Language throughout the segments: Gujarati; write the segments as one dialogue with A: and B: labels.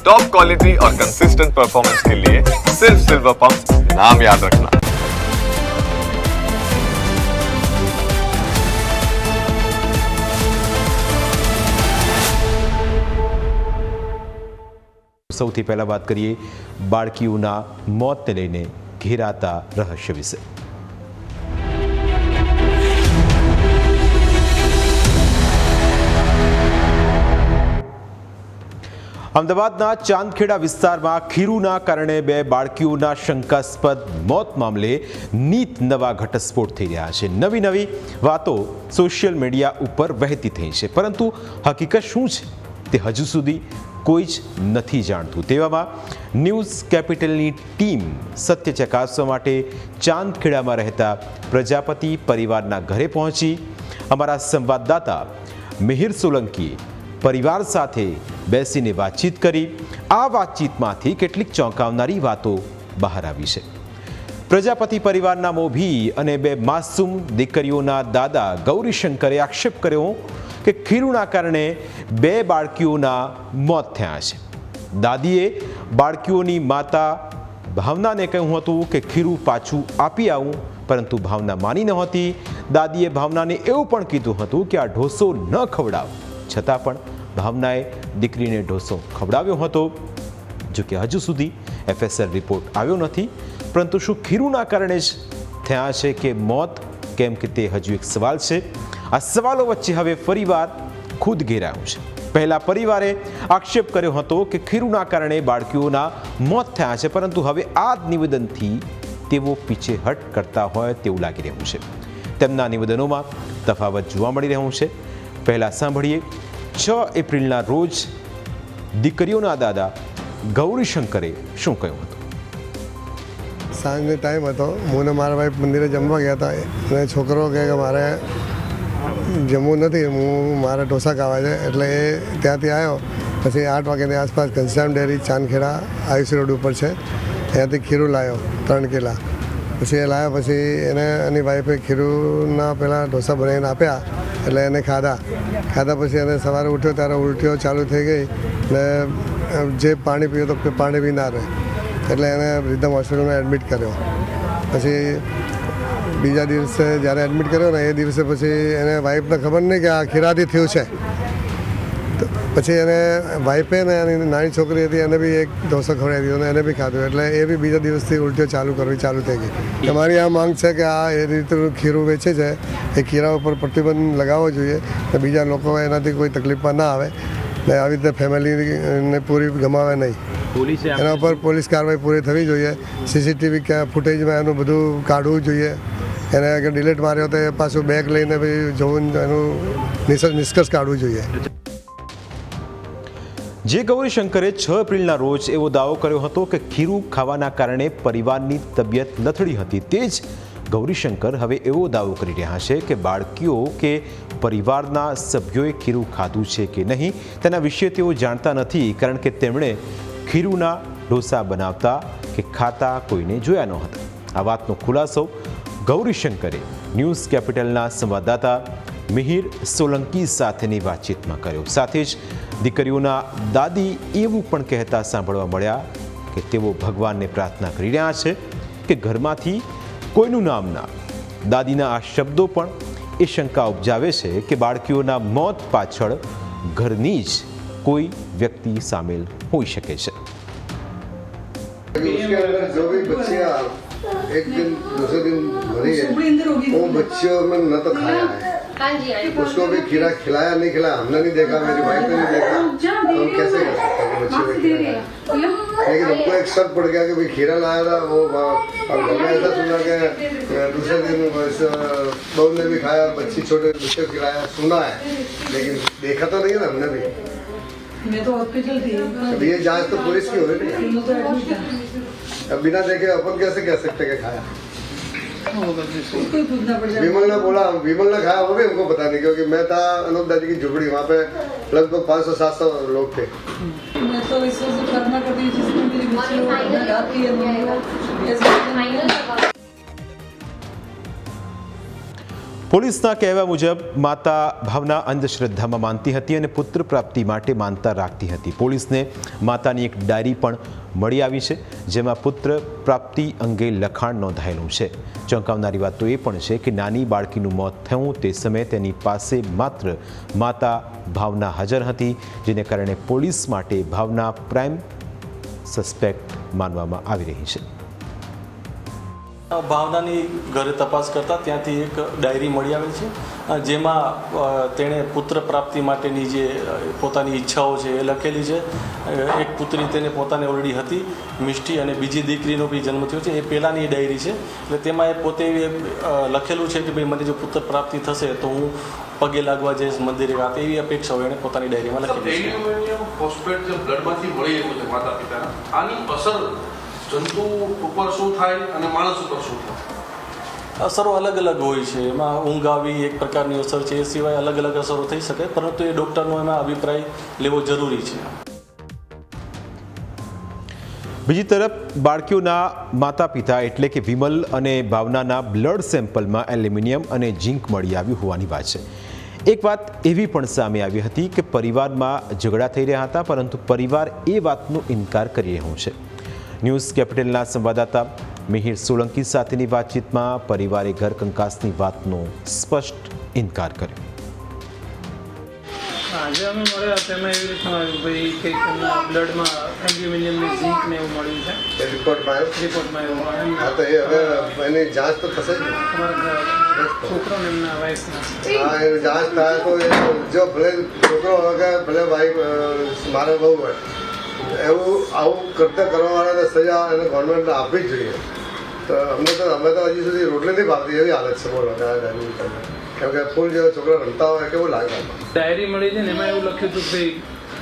A: टॉप क्वालिटी और कंसिस्टेंट परफॉर्मेंस के लिए सिर्फ सिल्वर पंप नाम याद रखना।
B: સૌથી પહેલા વાત કરીએ બાળકીઓના મોતને લઈને ઘેરાતા રહસ્ય વિશે। અમદાવાદના ચાંદખેડા વિસ્તારમાં ખીરુના કારણે 2 બાળકીઓના શંકાસ્પદ મોત મામલે નીત નવા ઘટસ્ફોટ થઈ રહ્યા છે। નવી વાતો સોશિયલ મીડિયા ઉપર વહેતી થઈ છે, પરંતુ હકીકત શું છે તે હજુ સુધી કોઈ જ નથી જાણતું। તેવામાં ન્યૂઝ કેપિટલની ટીમ સત્ય ચકાસવા માટે ચાંદખેડામાં રહેતા પ્રજાપતિ પરિવારના ઘરે પહોંચી। અમારા સંવાદદાતા મિહિર સોલંકીએ પરિવાર સાથે બેસીને વાતચીત કરી। આ વાતચીતમાંથી કેટલીક ચોંકાવનારી વાતો બહાર આવી છે। પ્રજાપતિ પરિવારના મોભી અને 2 માસૂમ દીકરીઓના દાદા ગૌરીશંકરે આક્ષેપ કર્યો કે ખીરુના કારણે 2 બાળકીઓના મોત થયા છે। દાદીએ બાળકીઓની માતા ભાવનાને કહ્યું હતું કે ખીરુ પાછું આપી આવું, પરંતુ ભાવના માની નહોતી। દાદીએ ભાવનાને એવું પણ કીધું હતું કે આ ઢોસો ન ખવડાવ, છતાં પણ ભાવનાએ દીકરીને ઢોસો ખવડાવ્યો હતો। જોકે હજુ સુધી FSR રિપોર્ટ આવ્યો નથી, પરંતુ શું ખીરુના કારણે જ થયા છે કે મોત, કેમ કે તે હજુ એક સવાલ છે। આ સવાલો વચ્ચે હવે ફરીવાર ખુદ ઘેરાયું છે। પહેલા પરિવારે આક્ષેપ કર્યો હતો કે ખીરુના કારણે બાળકીઓના મોત થયા છે, પરંતુ હવે આ નિવેદનથી તેઓ પીછેહટ કરતા હોય તેવું લાગી રહ્યું છે। તેમના નિવેદનોમાં તફાવત જોવા મળી રહ્યું છે। પહેલા સાંભળીએ 6 એપ્રિલના રોજ દીકરીઓના દાદા ગૌરીશંકરે શું કહ્યું હતું।
C: સાંજનો ટાઈમ હતો, હું ને મારા ભાઈ મંદિરે જમવા ગયા હતા અને છોકરો કહે કે મારે જમવું નથી, મારે ઢોસા ખાવા છે। એટલે એ ત્યાંથી આવ્યો। પછી 8 વાગ્યાની આસપાસ ઘનશ્યામ ડેરી ચાંદખેડા આયુષ રોડ ઉપર છે, ત્યાંથી ખીરું લાવ્યો 3 કિલા। પછી એ લાવ્યા, પછી એને એની વાઈફે ખીરુના પહેલાં ઢોસા બનાવીને આપ્યા, એટલે એને ખાધા પછી એને સવારે ઉઠ્યો ત્યારે ઉલટીઓ ચાલુ થઈ ગઈ ને જે પાણી પીયો તો પાણી બી ના રહે, એટલે એને રિધમ હોસ્પિટલમાં એડમિટ કર્યો। પછી બીજા દિવસે જ્યારે એડમિટ કર્યો ને એ દિવસે પછી એને વાઈફને ખબર નહીં કે આ ખીરાથી થયું છે। પછી એને વાઈફે ને એની નાની છોકરી હતી, એને બી એક ઢોસો ખવડાવી દીધો ને એને બી ખાધું, એટલે એ બી બીજા દિવસથી ઉલટીઓ ચાલુ થઈ ગઈ। તમારી આ માંગ છે કે આ એ રીતનું ખીરું વેચે છે એ ખીરા ઉપર પ્રતિબંધ લગાવવો જોઈએ ને બીજા લોકો એનાથી કોઈ તકલીફમાં ના આવે ને આવી રીતે ફેમિલીને પૂરી ગમાવે નહીં। એના ઉપર પોલીસ કાર્યવાહી પૂરી થવી જોઈએ। CCTV ફૂટેજમાં એનું બધું કાઢવું જોઈએ। એને અગર ડિલેટ માર્યો તો એ પાછું બેગ લઈને ભાઈ જોવું, એનું નિષ્કર્ષ કાઢવું જોઈએ।
B: જે ગૌરીશંકરે 6 એપ્રિલના રોજ એવો દાવો કર્યો હતો કે ખીરું ખાવાના કારણે પરિવારની તબિયત લથડી હતી, તે જ ગૌરીશંકર હવે એવો દાવો કરી રહ્યા છે કે બાળકીઓ કે પરિવારના સભ્યોએ ખીરું ખાધું છે કે નહીં તેના વિશે તેઓ જાણતા નથી, કારણ કે તેમણે ખીરુના ઢોસા બનાવતા કે ખાતા કોઈને જોયા ન હતા। આ વાતનો ખુલાસો ગૌરીશંકરે ન્યૂઝ કેપિટલના સંવાદદાતા મિહિર સોલંકી સાથેની વાતચીતમાં કર્યો। સાથે જ દીકરીઓના દાદી એવું પણ કહેતા સાંભળવા મળ્યા કે તેઓ ભગવાનને પ્રાર્થના કરી રહ્યા છે કે ઘરમાંથી કોઈનું નામ ના। દાદીના આ શબ્દો પણ એ શંકા ઉપજાવે છે કે બાળકીઓના મોત પાછળ ઘરની જ કોઈ વ્યક્તિ સામેલ હોઈ શકે છે।
C: एक दिन दूसरे दिन भरी है, वो बच्चियों में न तो खाया है, उसको भी खीरा खिलाया नहीं खिलाया, हमने नहीं देखा, मेरी वाइफ ने नहीं देखा, तो हम कैसे कर सकते हैं बच्चों को खिलाया। लेकिन हमको एक शक पड़ गया कि भाई खीरा लाया था वो, और घर में ऐसा सुना कि दूसरे दिन बहू ने भी खाया, बच्ची छोटे बच्चे को खिलाया, सुना है, लेकिन देखा तो नहीं है ना हमने भी।
D: मैं तो हॉस्पिटल थी।
C: अब ये जांच तो पुलिस की हो रही है, अब बिना देखे अपन कैसे कह सकते कि खाया। विमल ने बोला, विमल ने खाया वो भी हमको पता नहीं, क्योंकि मैं था अनूप दादी की झुपड़ी, वहाँ पे लगभग 500-700 लोग थे।
D: मैं तो इस वजह से करना करती हूँ जिसमें मेरी बच्ची आती है।
B: પોલીસના કહેવા મુજબ માતા ભાવના અંધશ્રદ્ધામાં માનતી હતી અને પુત્ર પ્રાપ્તિ માટે માનતા રાખતી હતી. પોલીસને માતાની એક ડાયરી પણ મળી આવી છે, જેમાં પુત્ર પ્રાપ્તિ અંગે લખાણ નોંધાયેલું છે. ચોંકાવનારી વાત તો એ પણ છે કે નાની બાળકીનું મોત થયું તે સમયે તેની પાસે માત્ર માતા ભાવના હાજર હતી, જેને કારણે પોલીસ માટે ભાવના પ્રાઇમ સસ્પેક્ટ માનવામાં આવી રહી છે.
E: ભાવનાની ઘરે તપાસ કરતા ત્યાંથી એક ડાયરી મળી આવેલ છે, જેમાં તેણે પુત્ર પ્રાપ્તિ માટેની જે પોતાની ઈચ્છાઓ છે એ લખેલી છે. એક પુત્રી તેને પોતાને ઓલરેડી હતી મિષ્ટી, અને બીજી દીકરીનો બી જન્મ થયો છે. એ પહેલાંની ડાયરી છે, એટલે તેમાં એ પોતે લખેલું છે કે ભાઈ મને જો પુત્ર પ્રાપ્તિ થશે તો હું પગે લાગવા જઈશ મંદિરે. એવી અપેક્ષાઓ એણે પોતાની ડાયરીમાં લખેલી છે.
F: ફોસ્ફેટ જે બ્લડમાંથી મળી આવ્યું છે માતા પિતાના, આની અસર જંતુ ઉપર શું થાય અને માણસ ઉપર શું થાય?
E: અસરો અલગ અલગ હોય છે. એમાં ઊંઘ આવી એક પ્રકારની અસર છે, એ સિવાય અલગ અલગ અસરો થઈ શકે, પરંતુ એ ડૉક્ટરનો એમાં અભિપ્રાય લેવો જરૂરી છે.
B: બીજી તરફ બાળકીઓના માતા પિતા એટલે કે વિમલ અને ભાવનાના બ્લડ સેમ્પલમાં એલ્યુમિનિયમ અને ઝીંક મળી આવ્યું હોવાની વાત છે. એક વાત એવી પણ સામે આવી હતી કે પરિવારમાં ઝઘડા થઈ રહ્યા હતા, પરંતુ પરિવાર એ વાતનો ઇનકાર કરી રહ્યું છે. ન્યૂઝ કેપિટલના સંવાદદાતા મિહિર સોલંકી સાથેની વાતચીતમાં પરિવારે ઘર કંકાસની વાતનો સ્પષ્ટ ઇનકાર કર્યો.
G: આજે અમે મળ્યા તેમાં એવી રીતના આવ્યું ભાઈ કંઈક એમના બ્લડમાં એલ્યુમિનિયમની ઝીંક ને એવું મળ્યું છે. રિપોર્ટમાં એવું મળ્યું.
C: હા, તો એ હવે એની જાંચ તો થશે જ.
G: અમારા છોકરો ને એમના વાઇફના.
C: હા, એની જાંચ થાય તો એ જો ભલે છોકરો હોય ભલે વાઈફ મારે બહુ હોય, એવું આવું કરતા કરવાવાળાને સજા અને ગવર્મેન્ટને આપવી જ જોઈએ. તો અમે તો હજી સુધી રોટલી નહીં ભાવતી એવી હાલત છે. બોલો કેમ કે ફૂલ જેવા છોકરા રમતા હોય કેવું લાગે?
G: ડાયરી મળી છે ને એમાં એવું લખ્યું હતું ભાઈ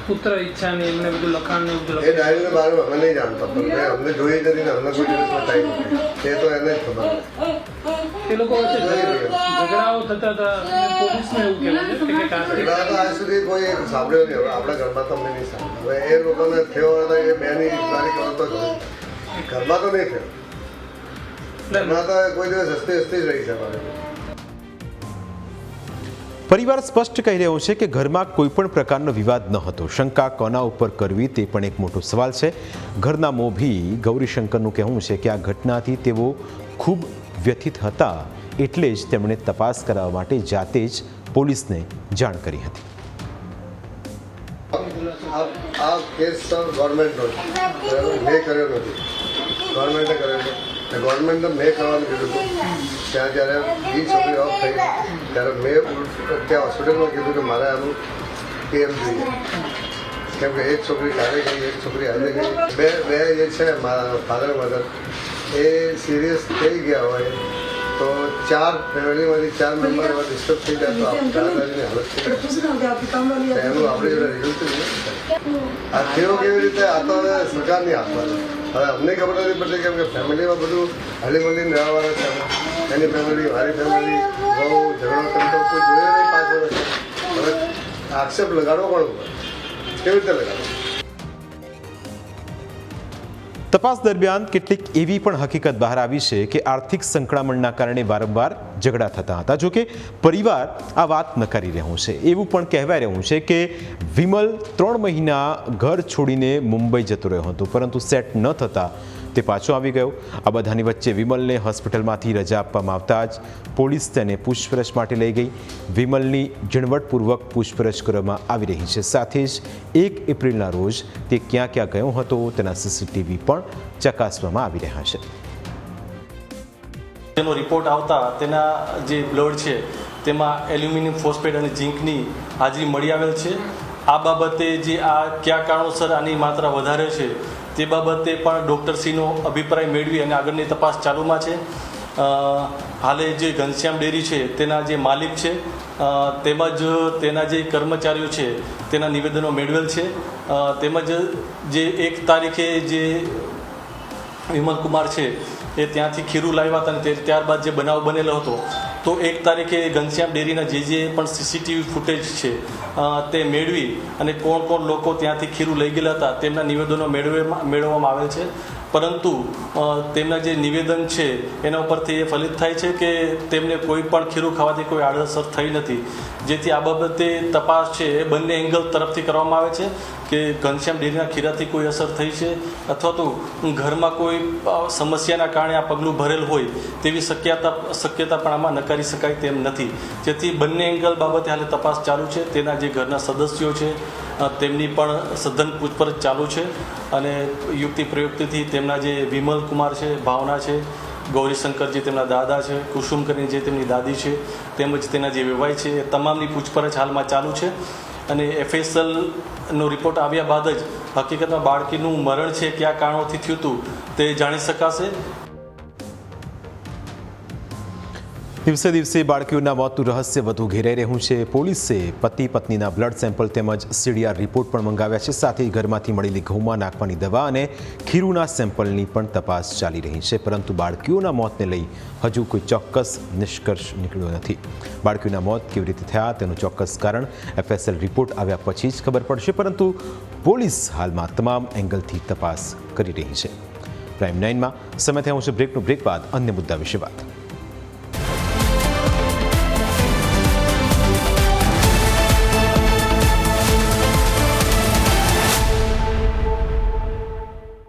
G: પુત્ર ઈચ્છા ને એમને બધું લખાણ ને બધું
C: એ ડાયરીના બારે અમે નહીં જાણતા, પણ અમને જોઈ નથી ને અમને કોઈ દિવસ બતાવી, એ તો એને જ ખબર.
G: એ લોકો વચ્ચે ઝઘડાઓ થતા હતા. પોલીસને એવું કહેવું છે કે
C: ઝઘડા તો આજ સુધી કોઈ સાંભળ્યો નહીં. હવે આપણા ઘરમાં તો અમને નહીં સાંભળ્યું. હવે એ લોકોને થયો હતા એ બેની મારી કરતો જ હોય. ઘરમાં તો નહીં થયો. ઘરમાં તો કોઈ દિવસ હસતી હસતી જ રહી છે મારે.
B: પરિવાર સ્પષ્ટ કહી રહ્યો છે કે ઘરમાં કોઈ પણ પ્રકારનો વિવાદ ન હતો. શંકા કોના ઉપર કરવી તે પણ એક મોટો સવાલ છે. ઘરના મોભી ગૌરીશંકરનું કહેવું છે કે આ ઘટનાથી તેઓ ખૂબ વ્યથિત હતા, એટલે જ તેમણે તપાસ કરાવવા માટે જાતે જ પોલીસને જાણ કરી હતી.
C: આ કેસ તો ગવર્મેન્ટનો છે, મેં કર્યો નથી, ગવર્મેન્ટે કર્યો છે. ગવર્મેન્ટને મેં કરવાનું કીધું હતું. ત્યાં જ્યારે એ છોકરી ઓફ થઈ ત્યારે મેં ત્યાં હોસ્પિટલમાં કીધું કે મારે આનું કેમ જોઈએ, કેમ કે એક છોકરી કાલે ગઈ, એક છોકરી આજે ગઈ. બે જે છે મારા ફાધર મધર એ સિરિયસ થઈ ગયા હોય તો 4 ફેમિલીમાંથી 4 મેમ્બર એવા ડિસ્ટર્બ થઈ જાય તો દાદાજીની હાલત થઈ જાય. એનું આપણી જોડે રિઝલ્ટ નહીં. આ થયો કેવી રીતે? આ તો હવે સરકારની હાથમાં છે. હવે અમને ખબર નથી પડતી, કેમ કે ફેમિલીમાં બધું હળી મળીને રહેવાવાળા છે. એની ફેમિલી મારી ફેમિલી બહુ ઝઘડો કરતો કોઈ જોયો નહીં 5 વર્ષ. હવે આક્ષેપ લગાડવો પણ કેવી રીતે લગાડવો?
B: તપાસ દરમિયાન કેટલીક એવી પણ હકીકત બહાર આવી છે કે આર્થિક સંકળામણના કારણે વારંવાર ઝઘડા થતા હતા. જોકે પરિવાર આ વાત નકારી રહ્યું છે. એવું પણ કહેવાય રહ્યું છે કે વિમલ 3 મહિના ઘર છોડીને મુંબઈ જતો રહ્યો હતો, પરંતુ સેટ ન થતાં તે પાછો આવી ગયો. આ બધાની વચ્ચે વિમલને હોસ્પિટલમાંથી રજા આપવામાં આવતા જ પોલીસ તેને પૂછપરછ માટે લઈ ગઈ. વિમલની ઝીણવટપૂર્વક પૂછપરછ કરવામાં આવી રહી છે. સાથે જ 1 એપ્રિલના રોજ તે ક્યાં ક્યાં ગયો હતો તેના CCTV પણ ચકાસવામાં આવી રહ્યા છે.
E: તેનો રિપોર્ટ આવતા તેના જે બ્લડ છે તેમાં એલ્યુમિનિયમ ફોસ્ફેટ અને ઝીંકની હાજરી મળી આવેલ છે. આ બાબતે જે આ કયા કારણોસર આની માત્રા વધારે છે તે બાબતે પણ ડૉક્ટરશ્રીનો અભિપ્રાય મેળવી અને આગળની તપાસ ચાલુમાં છે. હાલે જે ઘનશ્યામ ડેરી છે તેના જે માલિક છે તેમજ તેના જે કર્મચારીઓ છે તેના નિવેદનો મેળવેલ છે. તેમજ જે 1 તારીખે જે વિમલકુમાર છે એ ત્યાંથી ખીરું લાવ્યા હતા અને ત્યારબાદ જે બનાવ બનેલો હતો તો 1 તારીખે ઘનશ્યામ ડેરીના જે પણ CCTV ફૂટેજ છે તે મેળવી અને કોણ લોકો ત્યાંથી ખીરું લઈ ગયેલા હતા તેમના નિવેદનો મેળવવામાં આવેલ છે. પરંતુ તેમના જે નિવેદન છે એના ઉપરથી એ ફલિત થાય છે કે તેમને કોઈ પણ ખીરું ખાવાથી કોઈ આડઅસર થઈ નથી, જેથી આ બાબતે તપાસ છે એ બંને એંગલ તરફથી કરવામાં આવે છે કે ઘનશ્યામ ડેરીના ખીરાથી કોઈ અસર થઈ છે અથવા તો ઘરમાં કોઈ સમસ્યાના કારણે આ પગલું ભરેલ હોય તેવી શક્યતા પણ આમાં નકારી શકાય તેમ નથી, જેથી બંને એંગલ બાબતે હાલે તપાસ ચાલુ છે. તેના જે ઘરના સદસ્યો છે તેમની પણ સઘન પૂછપરછ ચાલુ છે અને યુક્તિ પ્રયુક્તિથી તેમના જે વિમલ કુમાર છે, ભાવના છે, ગૌરીશંકરજી તેમના દાદા છે, કુસુમ કરીને જે તેમની દાદી છે, તેમજ તેના જે વેવાઈ છે એ તમામની પૂછપરછ હાલમાં ચાલુ છે અને FSLનો રિપોર્ટ આવ્યા બાદ જ હકીકતમાં બાળકીનું મરણ છે કયા કારણોથી થયું હતું તે જાણી શકાશે.
B: દિવસે દિવસે બાળકીઓના મોતનું રહસ્ય વધુ ઘેરાઈ રહ્યું છે. પોલીસે પતિ પત્નીના બ્લડ સેમ્પલ તેમજ CDR રિપોર્ટ પણ મંગાવ્યા છે. સાથે ઘરમાંથી મળેલી ઘઉંમાં નાખવાની દવા અને ખીરુના સેમ્પલની પણ તપાસ ચાલી રહી છે, પરંતુ બાળકીઓના મોતને લઈ હજુ કોઈ ચોક્કસ નિષ્કર્ષ નીકળ્યો નથી. બાળકીઓના મોત કેવી રીતે થયા તેનું ચોક્કસ કારણ FSL રિપોર્ટ આવ્યા પછી જ ખબર પડશે, પરંતુ પોલીસ હાલમાં તમામ એંગલથી તપાસ કરી રહી છે. પ્રાઇમ 9માં સમય થયો છે બ્રેકનો. બ્રેક બાદ અન્ય મુદ્દા વિશે વાત.